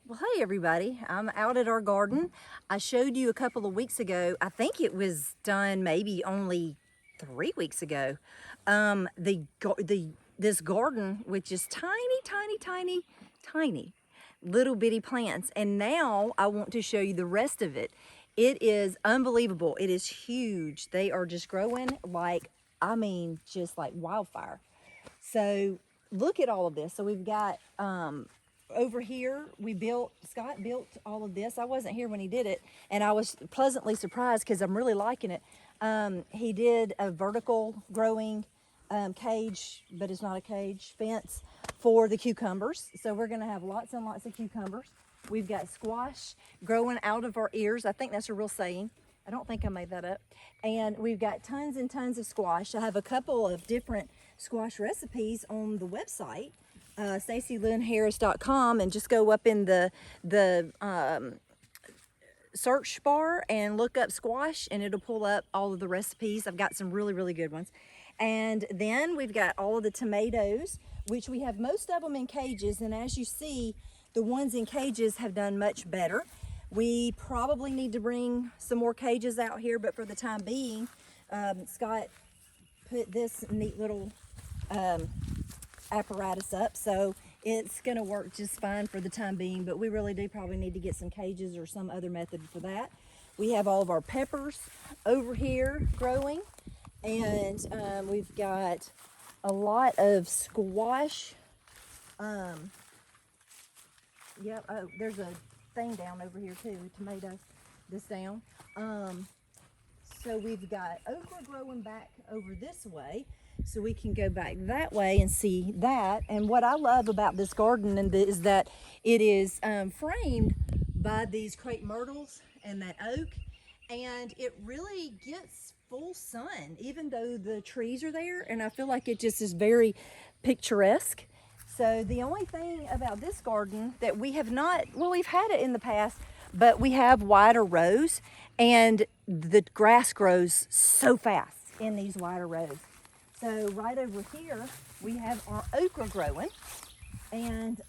Well, hey everybody, I'm out at our garden. I showed you a couple of weeks ago, I think it was done maybe only 3 weeks ago, this garden with just tiny little bitty plants. And now I want to show you the rest of it. It is unbelievable. It is huge. They are just growing like, just like wildfire. So look at all of this. So we've got over here, Scott built all of this. I wasn't here when he did it, and I was pleasantly surprised because I'm really liking it. He did a vertical growing cage, but it's not a cage, fence for the cucumbers. So we're gonna have lots and lots of cucumbers. We've got squash growing out of our ears. I think that's a real saying. I don't think I made that up. And we've got tons and tons of squash. I have a couple of different squash recipes on the website, stacylynnharris.com, and just go up in the search bar and look up squash and it'll pull up all of the recipes. I've got some really good ones. And then we've got all of the tomatoes, which we have most of them in cages, and as you see, the ones in cages have done much better. We probably need to bring some more cages out here, but for the time being, Scott put this neat little apparatus up, so it's gonna work just fine for the time being, but we really do probably need to get some cages or some other method for that. We have all of our peppers over here growing, and we've got a lot of squash. Yep, oh, there's a thing down over here too, tomato, this down. So we've got okra growing back over this way, so we can go back that way and see that. And what I love about this garden is that it is framed by these crepe myrtles and that oak, and it really gets full sun even though the trees are there, and I feel like it just is very picturesque. So the only thing about this garden that we have not, well, we've had it in the past, but we have wider rows, and the grass grows so fast in these wider rows. So right over here, we have our okra growing, and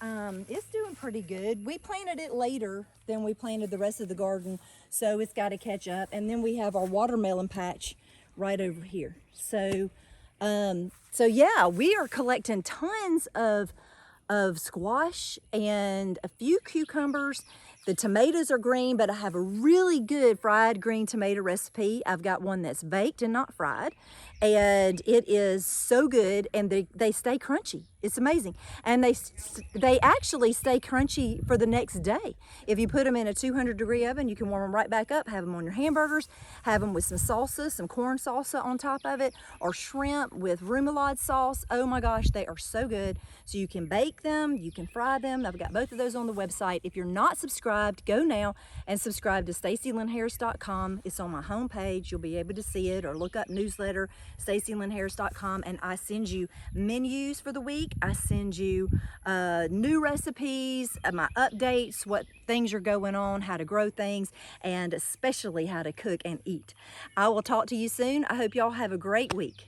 it's doing pretty good. We planted it later than we planted the rest of the garden, so it's got to catch up. And then we have our watermelon patch right over here. So yeah, we are collecting tons of squash and a few cucumbers. The tomatoes are green, but I have a really good fried green tomato recipe. I've got one that's baked and not fried, and it is so good, and they stay crunchy. It's amazing. And they actually stay crunchy for the next day. If you put them in a 200-degree oven, you can warm them right back up, have them on your hamburgers, have them with some salsa, some corn salsa on top of it, or shrimp with remoulade sauce. Oh my gosh, they are so good. So you can bake them, you can fry them. I've got both of those on the website. If you're not subscribed, go now and subscribe to stacylynnharris.com. It's on my homepage. You'll be able to see it, or look up newsletter, stacylynnharris.com, and I send you menus for the week. I send you new recipes, my updates, what things are going on, how to grow things, and especially how to cook and eat. I will talk to you soon. I hope y'all have a great week.